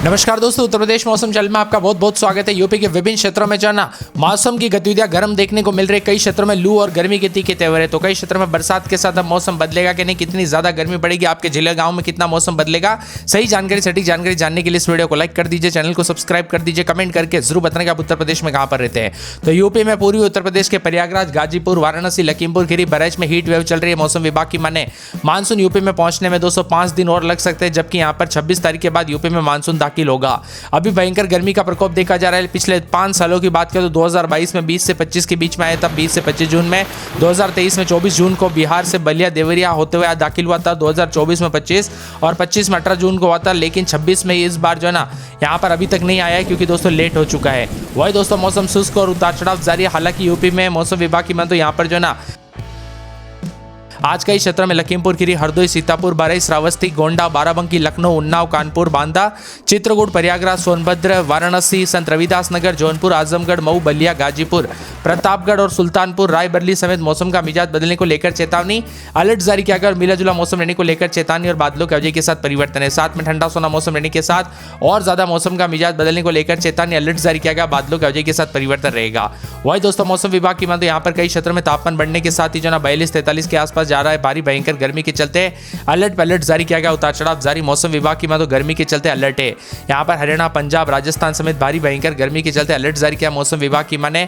नमस्कार दोस्तों, उत्तर प्रदेश मौसम चैनल में आपका बहुत बहुत स्वागत है। यूपी के विभिन्न क्षेत्रों में जो है ना मौसम की गतिविधियां गर्म देखने को मिल रही है। कई क्षेत्रों में लू और गर्मी के तीखे तेवर है, तो कई क्षेत्रों में बरसात के साथ अब मौसम बदलेगा कि नहीं, कितनी ज्यादा गर्मी पड़ेगी, आपके जिले गांव में कितना मौसम बदलेगा, सही जानकारी सटीक जानकारी जानने के लिए इस वीडियो को लाइक कर दीजिए, चैनल को सब्सक्राइब कर दीजिए, कमेंट करके जरूर बताना कि आप उत्तर प्रदेश में कहां पर रहते हैं। तो यूपी में पूर्वी उत्तर प्रदेश के प्रयागराज, गाजीपुर, वाराणसी, लखीमपुर खीरी, बहराइच में हीट वेव चल रही है। मौसम विभाग की माने मानसून यूपी में पहुंचने में 205 दिन और लग सकते हैं, जबकि यहां पर 26 तारीख के बाद यूपी में मानसून दाखिल होगा। अभी भयंकर गर्मी का प्रकोप देखा जा रहा है। पिछले 5 सालों की बात करें तो 2022 में 20 से 25 के बीच में आया, तब 20 से 25 जून में, 2023 में 24 जून को बिहार से बलिया देवरिया होते हुए दाखिल हुआ था, 2024 में 25 और 25 में 18 जून को हुआ था, लेकिन 26 में इस बार जो है ना यहाँ पर अभी तक नहीं आया है, क्योंकि दोस्तों लेट हो चुका है। वही दोस्तों मौसम शुष्क और उतार चढ़ाव जारी है। हालांकि यूपी में मौसम विभाग की माने तो यहाँ पर जो है ना आज कई क्षेत्रों में लखीमपुर खीरी, हरदोई, सीतापुर, बहराइच, श्रावस्ती, गोंडा, बाराबंकी, लखनऊ, उन्नाव, कानपुर, बांदा, चित्रकूट, प्रयागराज, सोनभद्र, वाराणसी, संत रविदास नगर, जौनपुर, आजमगढ़, मऊ, बलिया, गाजीपुर, प्रतापगढ़ और सुल्तानपुर, रायबरेली समेत मौसम का मिजाज बदलने को लेकर चेतावनी, अलर्ट जारी किया गया और मिला जुला मौसम रहने को लेकर चेतावनी और बादलों की अवधि के साथ परिवर्तन है। साथ में ठंडा सोना मौसम रहने के साथ और ज्यादा मौसम का मिजाज बदलने को लेकर चेतावनी, अलर्ट जारी किया गया, बादलों की अवधि के साथ परिवर्तन रहेगा। वही दोस्तों मौसम विभाग की माने यहाँ पर कई क्षेत्रों में तापमान बढ़ने के साथ ही जो ना 42-43 के आसपास जा रहा है। भारी भयंकर गर्मी के चलते अलर्ट जारी किया गया, उतार चढ़ाव जारी। मौसम विभाग की माने तो गर्मी के चलते अलर्ट है। यहाँ पर हरियाणा, पंजाब, राजस्थान समेत भारी भयंकर गर्मी के चलते अलर्ट जारी किया मौसम विभाग की माने।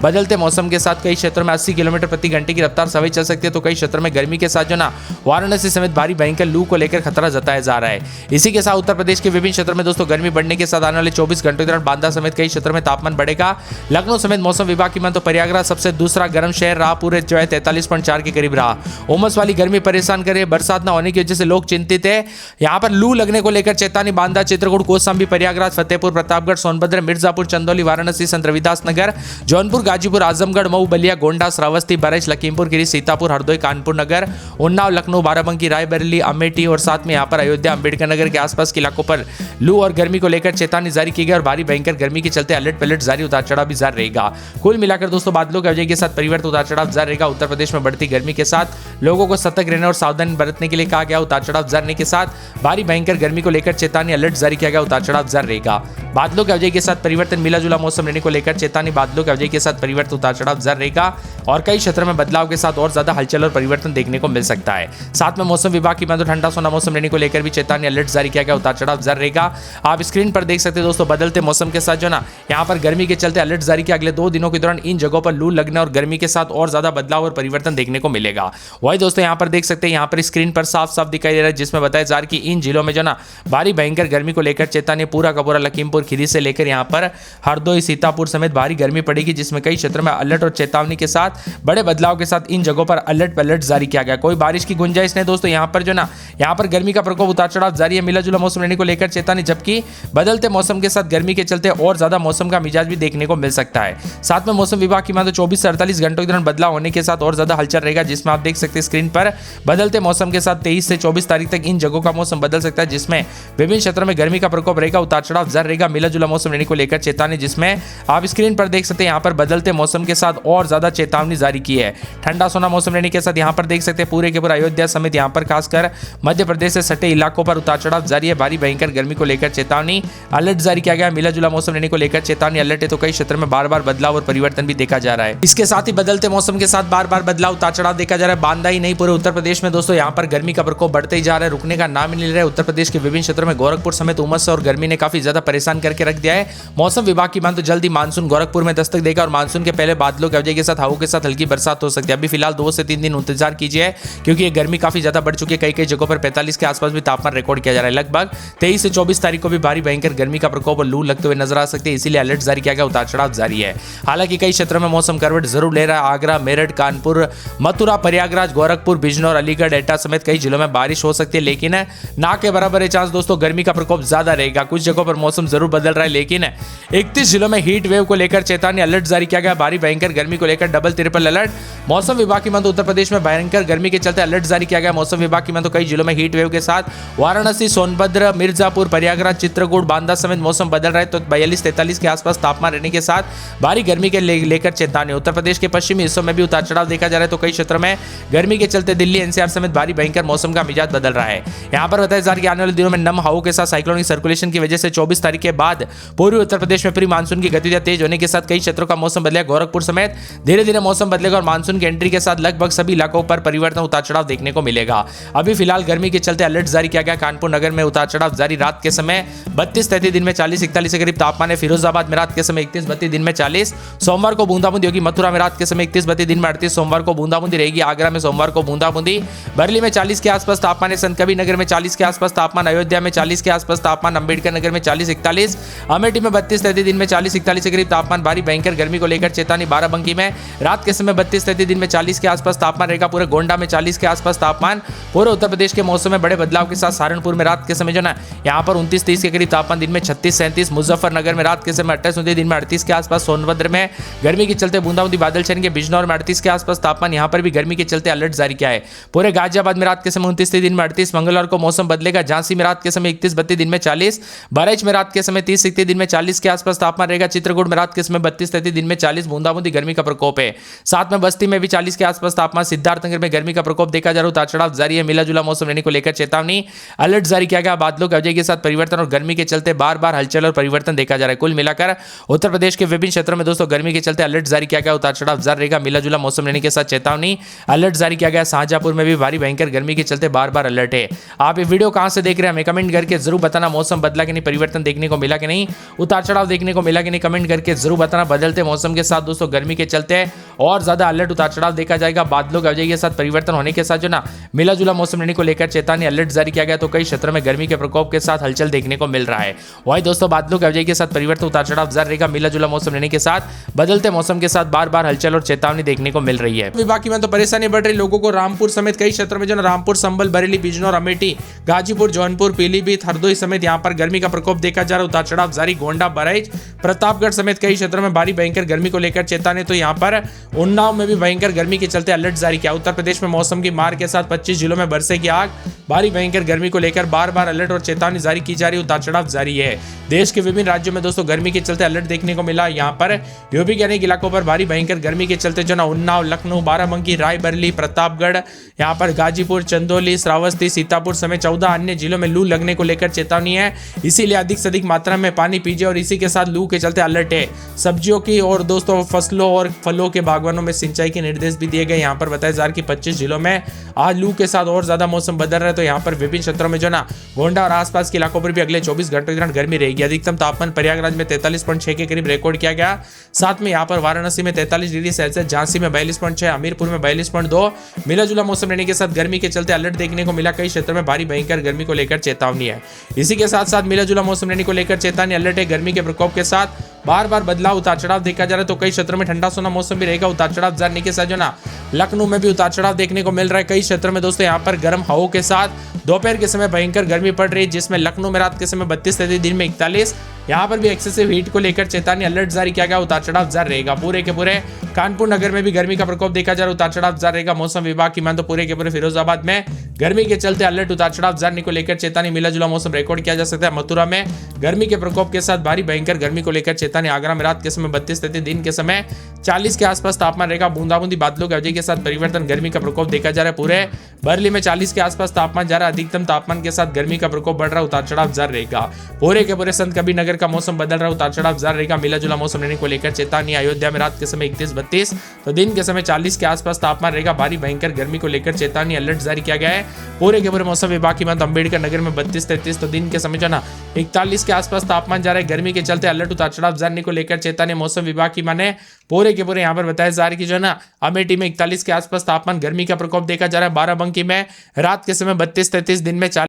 बदलते मौसम के साथ कई क्षेत्रों में 80 किलोमीटर प्रति घंटे की रफ्तार से हवा चल सकती है, तो कई क्षेत्रों में गर्मी के साथ जो ना वाराणसी समेत भारी भयंकर लू को लेकर खतरा जताया जा रहा है। इसी के साथ उत्तर प्रदेश के विभिन्न क्षेत्रों में दोस्तों गर्मी बढ़ने के साथ आने वाले 24 घंटों के दौरान बांदा समेत कई क्षेत्रों में तापमान बढ़ेगा। लखनऊ समेत मौसम विभाग की माने तो प्रयागराज सबसे दूसरा गर्म शहर रहा, पूरे जो है 43.4 के करीब रहा। उमस वाली गर्मी परेशान करे, बरसात न होने की वजह से लोग चिंतित है। यहाँ पर लू लगने को लेकर चेतावनी, बांदा, चित्रकूट, कौशाम्बी, प्रयागराज, फतेहपुर, प्रतापगढ़, सोनभद्र, मिर्जापुर, चंदौली, वाराणसी, संत रविदास नगर, जौनपुर, गाजीपुर, आजमगढ़, मऊ, बलिया, गोंडा, श्रावस्ती, बहराइच, लखीमपुर खीरी, सीतापुर, हरदोई, कानपुर नगर, उन्नाव, लखनऊ, बाराबंकी, रायबरेली, अमेठी और साथ में यहाँ पर अयोध्या, अंबेडकर नगर के आसपास के इलाकों पर लू और गर्मी को लेकर चेतावनी जारी की गई और भारी भयंकर गर्मी के चलते अलर्ट जारी, उतार चढ़ाव भी जारी रहेगा। कुल मिलाकर दोस्तों बादलों की अवधि के साथ परिवर्तन, उतार चढ़ाव जारी रहेगा। उत्तर प्रदेश में बढ़ती गर्मी के साथ लोगों को सतर्क रहने और सावधानी बरतने के लिए कहा गया। उतार चढ़ाव जारी के साथ भारी भयंकर गर्मी को लेकर चेतावनी, अलर्ट जारी किया गया, उतार चढ़ाव जारी रहेगा। बादलों की अवधि के साथ परिवर्तन, मिला जुला मौसम रहने को लेकर चेतावनी, बादलों की अवधि के साथ परिवर्तन, उतार चढ़ाव जारी रहेगा और कई क्षेत्रों में बदलाव के साथ और ज्यादा हलचल और परिवर्तन देखने को मिल सकता है। साथ में मौसम विभाग की माने तो ठंडा सोना मौसम रहने को लेकर भी चेतावनी, अलर्ट जारी किया गया, उतार चढ़ाव जारी रहेगा। आप स्क्रीन पर देख सकते हैं दोस्तों बदलते मौसम के साथ जो ना यहाँ पर गर्मी के चलते अलर्ट जारी किया। अगले 2 दिनों के दौरान इन जगहों पर लू लगने और गर्मी के साथ और ज्यादा बदलाव और परिवर्तन देखने को मिलेगा। वही दोस्तों यहाँ पर देख सकते हैं, यहाँ पर स्क्रीन पर साफ साफ दिखाई दे रहा है, जिसमें बताया जा रहा है कि इन जिलों में जो ना भारी भयंकर गर्मी को लेकर चेतावनी, पूरा का पूरा लखीमपुर खीरी से लेकर यहाँ पर हरदोई, सीतापुर समेत भारी गर्मी पड़ेगी, जिसमें कई क्षेत्रों में अलर्ट और चेतावनी के साथ बड़े बदलाव के साथ इन जगहों पर अलर्ट जारी किया गया। कोई बारिश की गुंजाइश नहीं दोस्तों। यहाँ पर जो ना यहाँ पर गर्मी का प्रकोप, उतार चढ़ाव जारी है, मिला जुला मौसम रहने को लेकर चेतावनी, जबकि बदलते मौसम के साथ गर्मी के चलते और ज्यादा मौसम का मिजाज भी देखने को मिल सकता है। साथ में मौसम विभाग की माने तो 24 से 48 घंटों के दौरान बदलाव होने के साथ और ज्यादा हलचल रहेगा, जिसमें आप देख सकते हैं स्क्रीन पर बदलते मौसम के साथ 23 से 24 तारीख तक इन जगहों का मौसम बदल सकता है, जिसमें विभिन्न क्षेत्रों में गर्मी का प्रकोप रहेगा, उतार चढ़ाव जारी रहेगा, मिला जुला मौसम रहने को लेकर चेतावनी, जिसमें आप स्क्रीन पर देख सकते हैं यहाँ पर बदलते मौसम के साथ और ज्यादा चेतावनी जारी की है। ठंडा सोना मौसम रहने के साथ यहाँ पर देख सकते हैं पूरे के पूरे अयोध्या समेत यहाँ पर खासकर मध्य प्रदेश से सटे इलाकों पर उतार चढ़ाव जारी है। भारी भयंकर गर्मी को लेकर चेतावनी, अलर्ट जारी किया गया, मिला जुला मौसम रहने को लेकर चेतावनी, अलर्ट है, तो कई क्षेत्रों में बार बार बदलाव और परिवर्तन भी देखा जा रहा है। इसके साथ ही बदलते मौसम के साथ बार बार बदलाव, उतार चढ़ाव देखा जा रहा है। बांदा ही नहीं, पूरे उत्तर प्रदेश में दोस्तों यहाँ पर गर्मी का प्रकोप बढ़ते ही जा रहा है, रुकने का नाम नहीं ले रहा है। उत्तर प्रदेश के विभिन्न क्षेत्रों में गोरखपुर समेत उमस और गर्मी ने काफी ज्यादा परेशान करके रख दिया है। मौसम विभाग की माने तो जल्दी मानसून गोरखपुर में दस्तक देगा और मानसून के पहले बादलों की अवधि के साथ हवाओं के साथ हल्की बरसात हो सकती है। अभी फिलहाल 2 से 3 दिन इंतजार कीजिए, क्योंकि ये गर्मी काफी ज्यादा बढ़ चुकी है। कई जगहों पर 45 के आसपास भी तापमान रिकॉर्ड किया जा रहा है। लगभग 23 से 24 तारीख को भी भारी भयंकर गर्मी का प्रकोप और लू लगते हुए नजर आ सकते हैं, इसीलिए अलर्ट जारी किया गया, उतार चढ़ाव जारी है। हालांकि कई क्षेत्रों में मौसम करवट जरूर ले रहा है। आगरा, मेरठ, कानपुर, मथुरा, प्रयागराज, गोरखपुर, बिजनौर, अलीगढ़, एटा समेत कई जिलों में बारिश हो सकती है, लेकिन ना के बराबर है चांस दोस्तों गर्मी का प्रकोप ज्यादा रहेगा। कुछ जगहों पर मौसम जरूर बदल रहा है, लेकिन 31 जिलों में हीट वेव को लेकर चेतावनी, अलर्ट जारी किया गया भारी भयंकर गर्मी को लेकर डबल ट्रिपल अलर्ट। मौसम विभाग की माने तो उत्तर प्रदेश में भयंकर गर्मी के चलते अलर्ट जारी किया गया। मौसम विभाग की माने तो कई जिलों में हीट वेव के साथ वाराणसी, सोनभद्र, मिर्जापुर, प्रयागराज, चित्रकूट, बांदा समेत मौसम बदल रहा है। तो 42-43 के आसपास तापमान रहने के साथ भारी गर्मी के लेकर चेतावनी। उत्तर प्रदेश के पश्चिमी हिस्सों में भी उतार चढ़ाव देखा जा रहा है। तो कई क्षेत्रों में गर्मी के चलते दिल्ली, एनसीआर समेत भारी भयंकर मौसम का मिजाज बदल रहा है। यहाँ पर बताया जा रहा है कि आने वाले दिनों में नम हवाओं के साथ साइक्लोनिक सर्कुलेशन की वजह से 24 तारीख के बाद पूर्वी उत्तर प्रदेश में प्री मानसून की गतिविधियां तेज होने के साथ कई क्षेत्रों का मौसम बदलेगा। गोरखपुर समेत धीरे धीरे मौसम बदलेगा और मानसून की एंट्री के साथ लगभग सभी इलाकों पर परिवर्तन, उतार चढ़ाव देखने को मिलेगा। अभी फिलहाल गर्मी के चलते अलर्ट जारी किया गया। कानपुर नगर में उतार चढ़ाव जारी, रात के समय 32-33 दिन में 40-41 के करीब तापमान है। फिरोजाबाद में रात के समय 31-32 दिन में 40। सोमवार को बूंदाबूंदी होगी। मथुरा में रात के समय 31-32 दिन में 38। सोमवार को बूंदाबूंदी रहेगी। आगरा में सोमवार को बूंदाबूंदी। बरेली में 40 के आसपास तापमान है। संतकबीर नगर में 40 के आसपास तापमान। अयोध्या में 40 के आसपास तापमान। अंबेडकर नगर में 40-41। अमेठी में 32-33 दिन में 40-41 के करीब तापमान। भारी भयंकर गर्मी को लेकर चेतावनी। बाराबंकी में रात के समय 32-33 दिन में 40 के आसपास तापमान रहेगा। पूरे गोंडा में 40 के आसपास तापमान। पूरे उत्तर प्रदेश के मौसम में बड़े बदलाव के साथ सहारनपुर में रात के समय जो ना यहाँ पर 29-30 के करीब तापमान, दिन में 36-37। मुजफ्फरनगर में रात के समय 28-29 दिन में 38 के आसपास। सोनभद्र में गर्मी के चलते बूंदाबूंदी बादल छाएंगे। बिजनौर में 38 के आसपास तापमान। यहाँ पर भी गर्मी के चलते अलर्ट जारी किया है। पूरे गाजियाबाद में रात के समय 29 दिन में 38। मंगलवार को मौसम बदलेगा। झांसी में रात के समय 31-32 दिन में 40। बहराइच में रात के समय 30-31 दिन में 40 के आसपास तापमान रहेगा। चित्रकूट में रात के समय 32-33 दिन में 40। बूंदाबूंदी गर्मी का प्रकोप है। साथ में बस्ती में भी 40 के आसपास तापमान। सिद्धार्थनगर में गर्मी का प्रकोप देखा जा रहा है। उतार चढ़ाव जारी है। मिला जुला मौसम रहने को लेकर चेतावनी, अलर्ट जारी किया गया। बादलों की वजह के साथ परिवर्तन और गर्मी के चलते बार बार हलचल और परिवर्तन देखा जा रहा है। कुल मिलाकर उत्तर प्रदेश के विभिन्न क्षेत्रों में दोस्तों गर्मी के चलते अलर्ट जारी किया गया। उतार चढ़ाव जारी रहेगा। मिला जुला मौसम रहने के साथ चेतावनी, अलर्ट जारी किया गया। शाहजहांपुर में भी भारी भयंकर गर्मी के चलते बार बार अलर्ट है। आप ये वीडियो कहां से देख रहे हैं हमें कमेंट करके जरूर बताना। मौसम बदला कि नहीं, परिवर्तन देखने को मिला कि नहीं, उतार चढ़ाव देखने को मिला कि नहीं, कमेंट करके जरूर बताना। बदलते मौसम के साथ दोस्तों गर्मी के चलते और ज्यादा अलर्ट, उतार चढ़ाव देखा जाएगा। बादलों की वजह के साथ परिवर्तन होने के साथ जो ना मिला जुला मौसम रहने को लेकर चेतावनी, अलर्ट जारी किया गया। तो कई क्षेत्रों में गर्मी के प्रकोप के साथ हलचल देखने को मिल रहा है। वही दोस्तों बादलों की वजह के साथ परिवर्तन, उतार चढ़ाव जारी रहेगा। मिला जुला मौसम रहने के साथ बदलते मौसम के साथ बार बार हलचल और चेतावनी देखने को मिल रही है। विभाग की तो परेशानी बढ़ रही लोगों को। रामपुर समेत कई क्षेत्रों में जो रामपुर, संभल, बरेली, बिजनौर, अमेठी, गाजीपुर, जौनपुर, पीलीभीत, हरदोई समेत यहाँ पर गर्मी का प्रकोप देखा जा रहा है। उतार चढ़ाव जारी। गोंडा, बहराइच, प्रतापगढ़ समेत कई क्षेत्रों में भारी भयंकर गर्मी को लेकर चेतावनी। तो यहाँ पर उन्नाव में भी भयंकर गर्मी के चलते अलर्ट जारी किया। उत्तर प्रदेश में मौसम की मार के साथ 25 जिलों में बरसेगी आग। भारी भयंकर गर्मी को लेकर बार बार अलर्ट और चेतावनी जारी की जा रही है। उतार चढ़ाव जारी है। देश के विभिन्न राज्यों में दोस्तों गर्मी के चलते अलर्ट देखने को मिला। यहाँ पर यूपी के अनेक इलाकों पर भारी भयंकर गर्मी के चलते जो ना उन्नाव, लखनऊ, बाराबंकी, रायबरेली, प्रतापगढ़, यहाँ पर गाजीपुर, चंदौली, श्रावस्ती, सीतापुर समेत 14 अन्य जिलों में लू लगने को लेकर चेतावनी है। इसीलिए अधिक से अधिक मात्रा में पानी पीजिए और इसी के साथ लू के चलते अलर्ट है। सब्जियों की और दोस्तों फसलों और फलों के बागवानों में सिंचाई के निर्देश भी दिए गए। यहाँ पर बताया जा रहा है कि 25 जिलों में आज लू के साथ और ज्यादा मौसम बदल रहा है। तो यहाँ पर विभिन्न क्षेत्रों में जो ना गोंडा और आसपास के इलाकों पर भी अगले 24 घंटों के दौरान गर्मी रहेगी। अधिकतम तापमान प्रयागराज में 43.6 के करीब रिकॉर्ड किया गया। साथ में यहाँ पर वाराणसी में 43 डिग्री सेल्सियस, झांसी में 42.6, हमीरपुर में 42.2। मिला जुला मौसम रहने के साथ गर्मी के चलते अलर्ट देखने को मिला। कई क्षेत्रों में भारी भयंकर गर्मी को लेकर चेतावनी है। इसी के साथ साथ मिला जुला मौसम रहने को लेकर चेतावनी, अलर्ट है। गर्मी के प्रकोप के साथ बार बार बदलाव, उतार चढ़ाव देखा जा रहा है। तो कई क्षेत्रों में ठंडा सोना मौसम भी रहेगा। उतार चढ़ाव जाने के साथ जो ना लखनऊ में भी उतार चढ़ाव देखने को मिल रहा है। कई क्षेत्रों में दोस्तों यहाँ पर गर्म हवाओं के साथ दोपहर के समय भयंकर गर्मी पड़ रही है, जिसमें लखनऊ में रात के समय 32-33, दिन में 41। यहाँ पर भी एक्सेसिव हीट को लेकर चेतावनी, अलर्ट जारी किया गया। उतार चढ़ाव जारी रहेगा। पूरे के पूरे कानपुर नगर में भी गर्मी का प्रकोप देखा जा रहा है। उतार चढ़ाव जारी रहेगा। मौसम विभाग की मान तो पूरे के पूरे फिरोजाबाद में गर्मी के चलते अलर्ट, उतार चढ़ाव जारी को लेकर चेतावनी, मिला जुला मौसम रिकॉर्ड किया जा सकता है। मथुरा में गर्मी के प्रकोप के साथ भारी भयंकर गर्मी को लेकर चेतावनी। आगरा में रात के समय 32-33, दिन के समय 40 के आसपास तापमान रहेगा। बूंदाबूंदी बादलों की वजह के साथ परिवर्तन, गर्मी का प्रकोप देखा जा रहा है। पूरे बरेली में 40 के आसपास तापमान जा रहा है। अधिकतम तापमान के साथ गर्मी का प्रकोप बढ़ रहा है। उतार चढ़ाव जारी रहेगा। पूरे के पूरे संतकबीर नगर का मौसम बदल रहा है। उतार चढ़ाव जारी रहेगा। मिला जुला मौसम रहने को लेकर चेतावनी। अयोध्या में रात के समय 31-32, तो दिन के समय 40 के आसपास तापमान रहेगा। भारी भयंकर गर्मी को लेकर चेतावनी, अलर्ट जारी किया गया है। पूरे के पूरे मौसम विभाग की बात अंबेडकर नगर में 32-33, तो दिन के समय जो ना 41 के आसपास तापमान जा रहा है। गर्मी के चलते अलर्ट, उतार चढ़ाव जारी को लेकर चेतावनी। मौसम विभाग की माने पूरे के पूरे यहाँ पर बताया जा रहा है कि जो ना अमेठी में 41 के आसपास तापमान, गर्मी का प्रकोप देखा जा रहा है। बाराबंकी में रात के समय 32-33, दिन में 40